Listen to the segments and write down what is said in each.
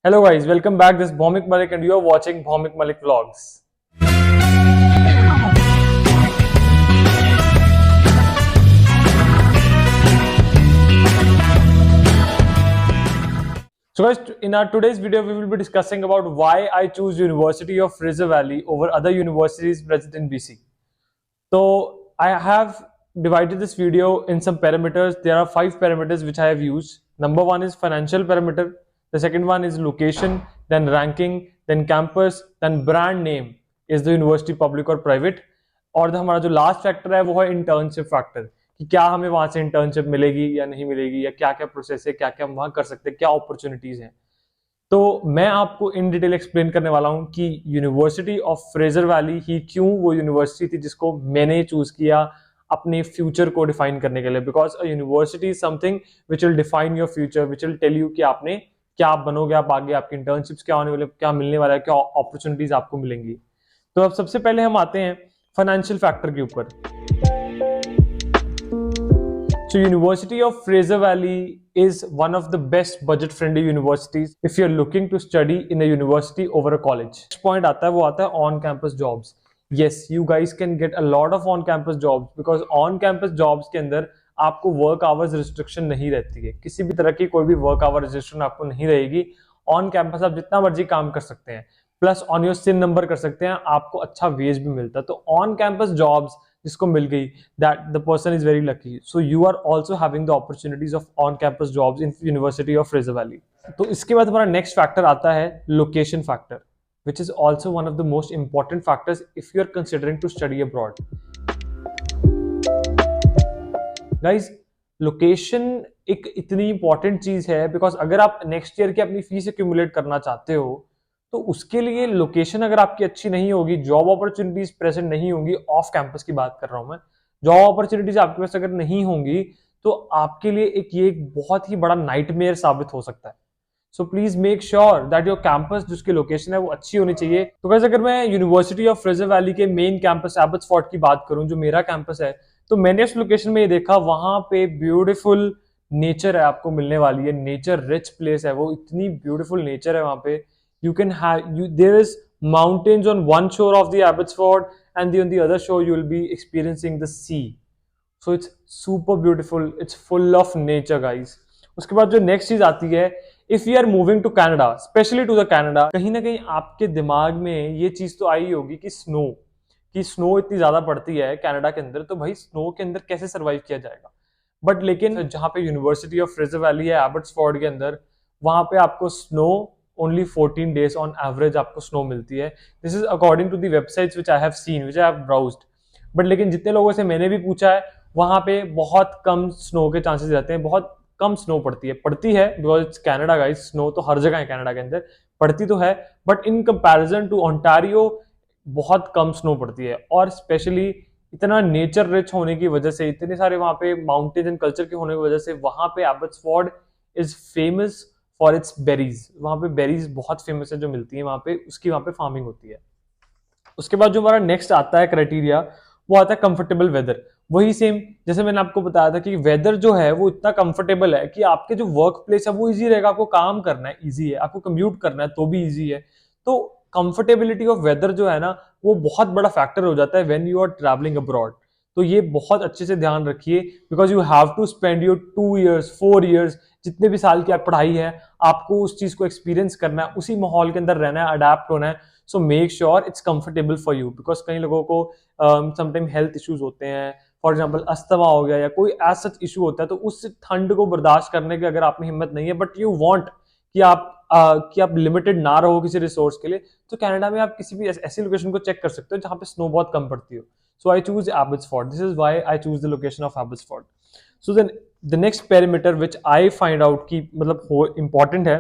Hello guys, welcome back. This is Bhaumik Malik and you are watching Bhaumik Malik Vlogs. So guys, in our today's video we will be discussing about why I choose University of Fraser Valley over other universities present in BC. So I have divided this video in some parameters. There are 5 parameters which I have used. Number 1 is financial parameter. The second one is location, then ranking, then campus, then brand name. Is the university public or private? और हमारा जो last factor है वो है internship factor, कि क्या हमें वहां से इंटर्नशिप मिलेगी या नहीं मिलेगी, या क्या क्या प्रोसेस है, क्या क्या हम वहां कर सकते हैं, क्या अपॉर्चुनिटीज हैं. तो मैं आपको इन डिटेल एक्सप्लेन करने वाला हूं कि यूनिवर्सिटी ऑफ फ्रेजर वैली ही क्यों वो यूनिवर्सिटी थी जिसको मैंने चूज किया अपने फ्यूचर को डिफाइन करने के लिए. Because a university is something which will define your future, which will tell you कि आपने क्या आप बनोगे, आप आगे आपकी इंटर्नशिप्स क्या होने वाले, क्या मिलने वाला है, क्या अपॉर्चुनिटीज आपको मिलेंगी. तो अब सबसे पहले हम आते हैं फाइनेंशियल फैक्टर के ऊपर. So University of Fraser Valley is one of the best budget friendly universities if you're looking to study in a university over a college. Next point आता है वो आता है on campus jobs. Yes, you guys can get a lot of on campus jobs because on campus jobs के अंदर आपको work hours restriction नहीं रहती है. किसी भी तरह की कोई भी वर्क आवर रिस्ट्रिक्शन आपको नहीं रहेगी. ऑन कैंपस आप जितना मर्जी काम कर सकते हैं, plus on your SIN number कर सकते हैं, आपको अच्छा वेज भी मिलता है. तो ऑन कैंपस जॉब्स जिसको मिल गई, that the person is very lucky. So you are also having the opportunities of on campus jobs in university of Fraser Valley. तो इसके बाद हमारा नेक्स्ट फैक्टर आता है location factor, which is also one of the most important factors if you are considering to study abroad. Guys, location एक इतनी important चीज है बिकॉज अगर आप नेक्स्ट ईयर की अपनी फीस एक्यूमुलेट करना चाहते हो तो उसके लिए लोकेशन अगर आपकी अच्छी नहीं होगी, जॉब अपॉर्चुनिटीज प्रेजेंट नहीं होंगी, ऑफ कैंपस की बात कर रहा हूं मैं, जॉब अपॉर्चुनिटीज आपके पास अगर नहीं होंगी तो आपके लिए एक बहुत ही बड़ा नाइटमेयर साबित हो सकता है. So please make sure that your campus जिसकी लोकेशन है वो अच्छी होनी चाहिए. तो वैसे अगर मैं यूनिवर्सिटी ऑफ फ्रेजर वैली के मेन कैंपस एबट्सफोर्ड की बात करूं जो मेरा कैंपस है, तो मैंने इस लोकेशन में ये देखा वहां पे ब्यूटीफुल नेचर है आपको मिलने वाली है. नेचर रिच प्लेस है वो, इतनी ब्यूटीफुल नेचर है वहां पे. You can have there is mountains on one shore of the Abbotsford and on the other shore you will be experiencing the sea. So it's super beautiful. It's full of nature, guys. उसके बाद जो next चीज आती है, if you are moving to Canada, especially to the Canada, कहीं ना कहीं आपके दिमाग में ये चीज तो आई होगी कि स्नो इतनी ज्यादा पड़ती है कनाडा के अंदर, तो भाई स्नो के अंदर कैसे सर्वाइव किया जाएगा. बट लेकिन जहाँ पे यूनिवर्सिटी ऑफ फ्रेजर वैली है एबट्सफोर्ड के अंदर, वहां पे आपको snow only 14 days on average आपको स्नो मिलती है. This is according to the websites which I have seen, which I have browsed. But लेकिन जितने लोगों से मैंने भी पूछा है वहां पे बहुत कम स्नो के चांसेस रहते हैं, बहुत कम स्नो पड़ती है because it's Canada guys. Snow तो हर जगह है कनाडा के अंदर, पड़ती तो है but in comparison to Ontario बहुत कम स्नो पड़ती है. और स्पेशली इतना नेचर रिच होने की वजह से, इतने सारे वहां पे माउंटेन एंड कल्चर के होने की वजह से वहां पे Abbotsford is famous for its berries. वहां पे बेरीज बहुत फेमस है जो मिलती है वहां पे, उसकी वहां पे फार्मिंग होती है. उसके बाद जो हमारा नेक्स्ट आता है क्राइटेरिया वो आता है कंफर्टेबल वेदर. वही सेम जैसे मैंने आपको बताया था कि वेदर जो है वो इतना कंफर्टेबल है कि आपके जो वर्क प्लेस है वो इजी रहेगा, आपको काम करना है इजी है, आपको कम्यूट करना है तो भी इजी है. तो कंफर्टेबिलिटी ऑफ वेदर जो है ना वो बहुत बड़ा फैक्टर हो जाता है when you are travelling abroad. तो ये बहुत अच्छे से ध्यान रखिए because you have to spend your 2 years 4 years जितने भी साल की आप पढ़ाई है, आपको उस चीज को एक्सपीरियंस करना है, उसी माहौल के अंदर रहना है, अडेप्ट होना है. So make sure it's comfortable for you because कई लोगों को समटाइम हेल्थ इश्यूज होते हैं, फॉर एग्जाम्पल अस्थमा हो गया या कोई एज सच इशू होता है, तो उस ठंड को बर्दाश्त करने की अगर आप में हिम्मत नहीं है बट यू वांट कि आप लिमिटेड ना रहो किसी रिसोर्स के लिए, तो कनाडा में आप किसी भी ऐसी लोकेशन को चेक कर सकते हो जहां पे स्नो बहुत कम पड़ती हो. So I choose Abbotsford. This is why I choose the location of Abbotsford. So then the next parameter which I find out कि मतलब important है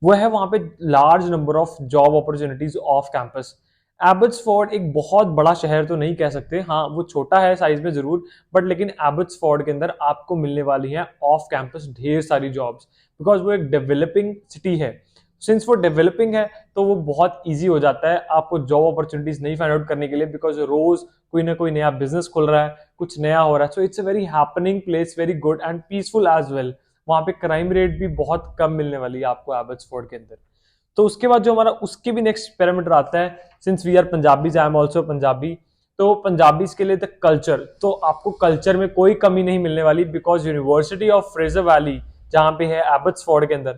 वो है वहाँ पे large number of job opportunities off campus. Abbotsford एक बहुत बड़ा शहर तो नहीं कह सकते, हाँ वो छोटा है साइज में जरूर, बट लेकिन Abbotsford के अंदर आपको मिलने वाली है ऑफ कैंपस ढेर सारी जॉब्स बिकॉज वो एक डेवलपिंग सिटी है. सिंस वो डेवलपिंग है तो वो बहुत इजी हो जाता है आपको जॉब अपॉर्चुनिटीज नहीं फाइंड आउट करने के लिए बिकॉज रोज कोई ना कोई नया बिजनेस खुल रहा है, कुछ नया हो रहा है. So it's a very happening place, very good and peaceful as well. वहां पे क्राइम रेट भी बहुत कम मिलने वाली है आपको एबट्सफोर्ड के अंदर. तो उसके बाद जो हमारा उसके भी नेक्स्ट पैरामीटर आता है, since we are Punjabis, I am also Punjabi, तो पंजाबीज के लिए द कल्चर, तो आपको कल्चर में कोई कमी नहीं मिलने वाली, because university of Fraser valley जहां पे है एबट्सफोर्ड के अंदर,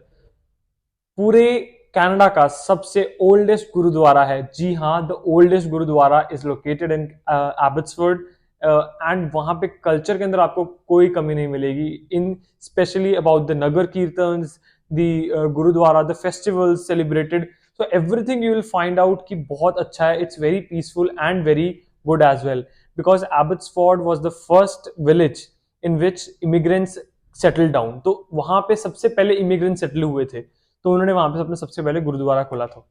पूरे कनाडा का सबसे ओल्डेस्ट गुरुद्वारा है। जी हाँ, the oldest gurdwara is located in Abbotsford, and वहां पे कल्चर के अंदर आपको कोई कमी नहीं मिलेगी, in specially about the nagar kirtans, the gurdwara, the festivals celebrated, so everything you will find out कि बहुत अच्छा है, it's very peaceful and very good as well, because Abbotsford was the first village in which immigrants settled down, तो वहां पे सबसे पहले immigrants settle हुए थे, तो उन्होंने वहां पे अपने सबसे पहले गुरुद्वारा खोला था।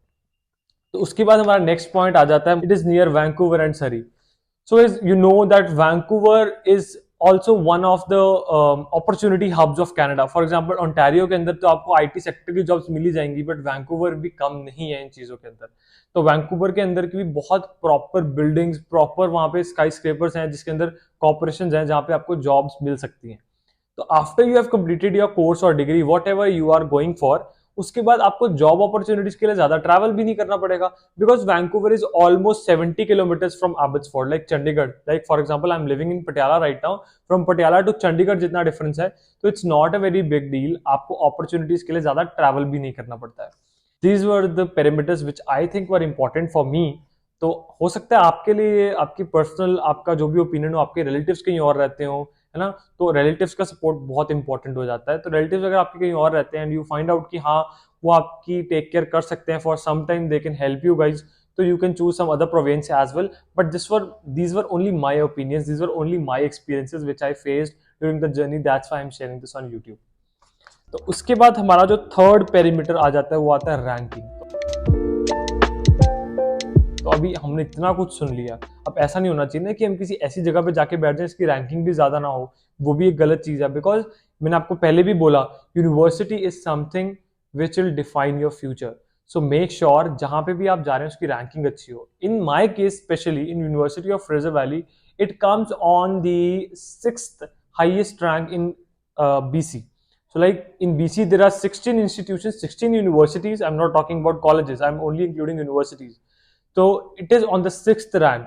तो उसके बाद हमारा नेक्स्ट पॉइंट आ जाता है, it is near Vancouver and सरी। So as you know that Vancouver is also one of the opportunity hubs of Canada. For example, Ontario के अंदर तो आपको IT सेक्टर की जॉब्स मिली जाएंगी, बट वैंकूवर भी कम नहीं है इन चीजों के अंदर। तो वैंकूवर के अंदर की भी बहुत प्रॉपर बिल्डिंग्स, प्रॉपर वहां पे स्काई स्क्रेपर्स हैं जिसके अंदर कॉर्पोरेशंस हैं जहां पे आपको जॉब्स मिल सकती हैं। तो after you have completed your course और degree, whatever you are going for, उसके बाद आपको जॉब अपॉर्चुनिटीज के लिए ज्यादा ट्रैवल भी नहीं करना पड़ेगा, because Vancouver is almost 70 kilometres from Abbotsford, like Chandigarh. Like for example I am living in Patiala right now, from Patiala to Chandigarh जितना डिफरेंस है, तो it's not a very big deal, आपको अपॉर्चुनिटीज के लिए ज्यादा ट्रैवल भी नहीं करना पड़ता है। These were the parameters which I think were important for me. तो हो सकता है आपके लिए, आपकी पर्सनल, आपका जो भी ओपिनियन हो, आपके रिलेटिव्स कहीं और रहते हो, है ना, तो रिलेटिव्स का सपोर्ट बहुत इंपॉर्टेंट हो जाता है। तो रिलेटिव्स अगर आपके कहीं और रहते हैं एंड यू फाइंड आउट कि हाँ वो आपकी टेक केयर कर सकते हैं for some time, they can help you guys, तो you can choose some other province as well, but these were only my opinions, these were only my experiences which I faced during the journey, that's why I'm sharing this on YouTube. तो उसके बाद हमारा जो third perimeter आ जाता है वो आता है रैंकिंग। तो अभी हमने इतना कुछ सुन लिया, अब ऐसा नहीं होना चाहिए ना कि हम किसी ऐसी जगह पे जाके बैठ जाए इसकी रैंकिंग भी ज्यादा ना हो, वो भी एक गलत चीज है, बिकॉज मैंने आपको पहले भी बोला university is something which will define your future. So make sure जहां पे भी आप जा रहे हैं उसकी रैंकिंग अच्छी हो। In my case specially in university of Fraser Valley, it comes on the 6th highest rank in BC. So like in BC there are 16 institutions, 16 universities. I'm not talking about colleges, I'm only including universities. तो it is on the 6th rank,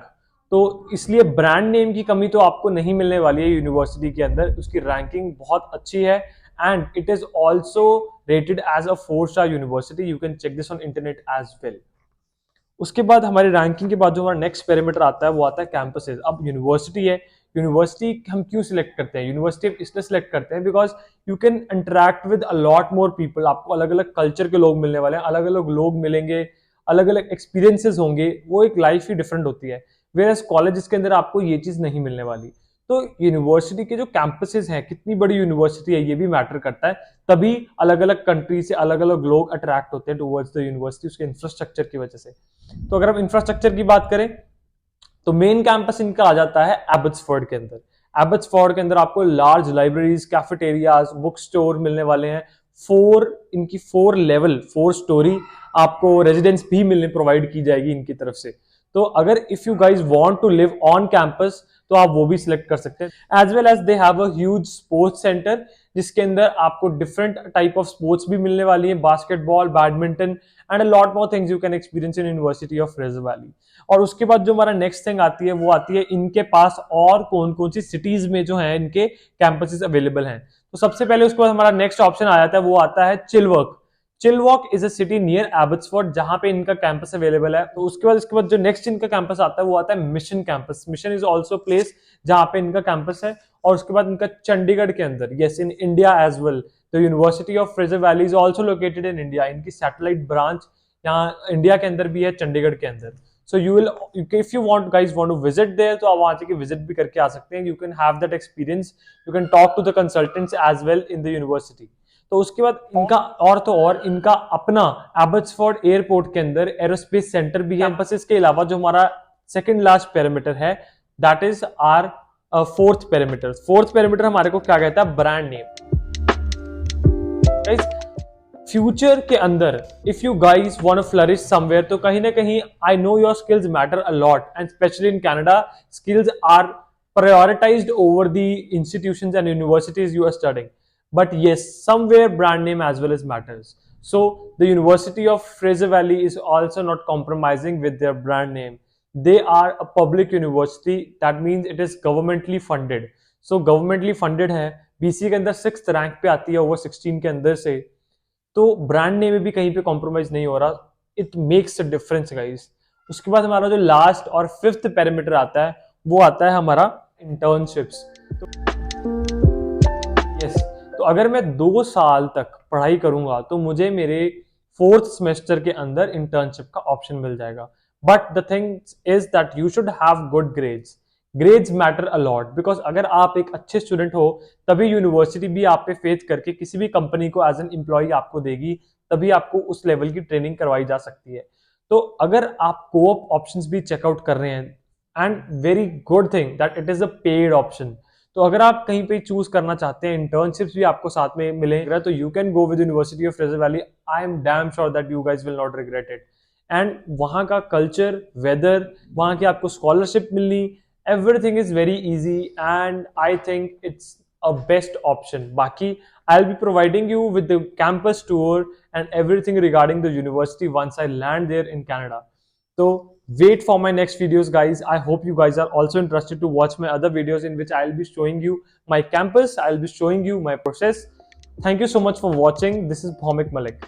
तो इसलिए brand name की कमी तो आपको नहीं मिलने वाली है यूनिवर्सिटी के अंदर, उसकी रैंकिंग बहुत अच्छी है and it is also rated as a 4-star university, you can check this on internet as well. उसके बाद हमारी रैंकिंग के बाद जो हमारा नेक्स्ट पैरामीटर आता है वो आता है कैंपसेस। अब यूनिवर्सिटी है, यूनिवर्सिटी हम क्यों सिलेक्ट करते हैं, यूनिवर्सिटी हम इसलिए सिलेक्ट करते हैं because you can interact with a lot more people, आपको अलग अलग कल्चर के लोग मिलने वाले हैं, अलग अलग लोग मिलेंगे, अलग अलग एक्सपीरियंसेस होंगे, वो एक लाइफ ही डिफरेंट होती है, वेयर कॉलेजेस के अंदर आपको ये चीज नहीं मिलने वाली। तो यूनिवर्सिटी के जो कैंपसेस हैं, कितनी बड़ी यूनिवर्सिटी है ये भी मैटर करता है, तभी अलग अलग कंट्री से अलग अलग लोग अट्रैक्ट होते हैं टुवर्ड्स द यूनिवर्सिटी उसके इंफ्रास्ट्रक्चर की वजह से। तो अगर हम इंफ्रास्ट्रक्चर की बात करें तो मेन कैंपस इनका आ जाता है एबट्सफोर्ड के अंदर। एबट्सफोर्ड के अंदर आपको large libraries, cafeterias, book store मिलने वाले हैं, इनकी 4 लेवल 4 स्टोरी आपको रेजिडेंस भी मिलने प्रोवाइड की जाएगी इनकी तरफ से। तो अगर if you guys want to live on campus तो आप वो भी सिलेक्ट कर सकते हैं। As well as they have a huge sports centre जिसके अंदर आपको डिफरेंट टाइप ऑफ स्पोर्ट्स भी मिलने वाली है, basketball, badminton and a lot more things you can experience in university of Fraser valley. और उसके बाद जो हमारा नेक्स्ट थिंग आती है वो आती है इनके पास और कौन कौन सी सिटीज में जो है इनके कैंपसेस अवेलेबल हैं। तो सबसे पहले उसके बाद हमारा नेक्स्ट ऑप्शन आ जाता है, वो आता है चिलवर्क। चिलवॉक इज अ सिटी नियर एबट्सफोर्ड जहां पे इनका कैंपस अवेलेबल है। तो उसके बाद जो नेक्स्ट इनका कैंपस आता है वो आता है mission campus. Mission is also place जहां पे इनका कैंपस है। और उसके बाद इनका चंडीगढ़ के अंदर, yes, in India as well, the university of Fraser Valley is also located in India. इनकी सैटेलाइट ब्रांच यहाँ इंडिया के अंदर भी है, चंडीगढ़ के अंदर। So you will, if you guys want to visit there, तो आप वहां जाके विजिट भी करके आ सकते हैं। You can have that experience. You can talk to the consultants as well in the university. तो उसके बाद इनका और इनका अपना एबट्सफोर्ड एयरपोर्ट के अंदर एरोस्पेस सेंटर भी है। कैंपसेस के अलावा जो हमारा सेकंड लास्ट पैरामीटर है, that is our fourth parameter. Fourth parameter हमारे को क्या कहता है, ब्रांड नेम। फ्यूचर के अंदर if you guys want to flourish somewhere, तो कहीं ना कहीं I know your skills matter a lot and specially in Canada skills are prioritised over the institutions and universities you are studying, but yes, somewhere brand name as well as matters. So the University of Fraser Valley is also not compromising with their brand name. They are a public university, that means it is governmentally funded. So governmentally funded है, BC के अंदर 6th rank पे आती है over 16 के अंदर से, तो ब्रांड नेम में भी कहीं पे कॉम्प्रोमाइज नहीं हो रहा. It makes a difference guys. उसके बाद हमारा जो लास्ट और 5th पैरामीटर आता है वो आता है हमारा इंटर्नशिप्स. यस, तो अगर मैं 2 साल तक पढ़ाई करूंगा तो मुझे मेरे 4th सेमेस्टर के अंदर इंटर्नशिप का ऑप्शन मिल जाएगा. But the thing is that you should have good grades. Grades matter a lot, because अगर आप एक अच्छे स्टूडेंट हो तभी यूनिवर्सिटी भी आप पे फेथ करके किसी भी कंपनी को एज एन एम्प्लॉय आपको देगी, तभी आपको उस लेवल की ट्रेनिंग करवाई जा सकती है. तो अगर आप कोऑप ऑप्शंस भी चेकआउट कर रहे हैं, and very good thing that it is a paid option, तो अगर आप कहीं पे चूज करना चाहते हैं, इंटर्नशिप्स भी आपको साथ में मिलेगा, तो you can go with university of Fraser valley. I am damn sure that you guys will not regret it. And वहां का कल्चर, वेदर, वहां की आपको स्कॉलरशिप मिलनी, everything is very easy, and I think it's a best option. Baki, I'll be providing you with the campus tour and everything regarding the university once I land there in Canada. So wait for my next videos, guys. I hope you guys are also interested to watch my other videos in which I'll be showing you my campus, I'll be showing you my process. Thank you so much for watching. This is Bhaumik Malik.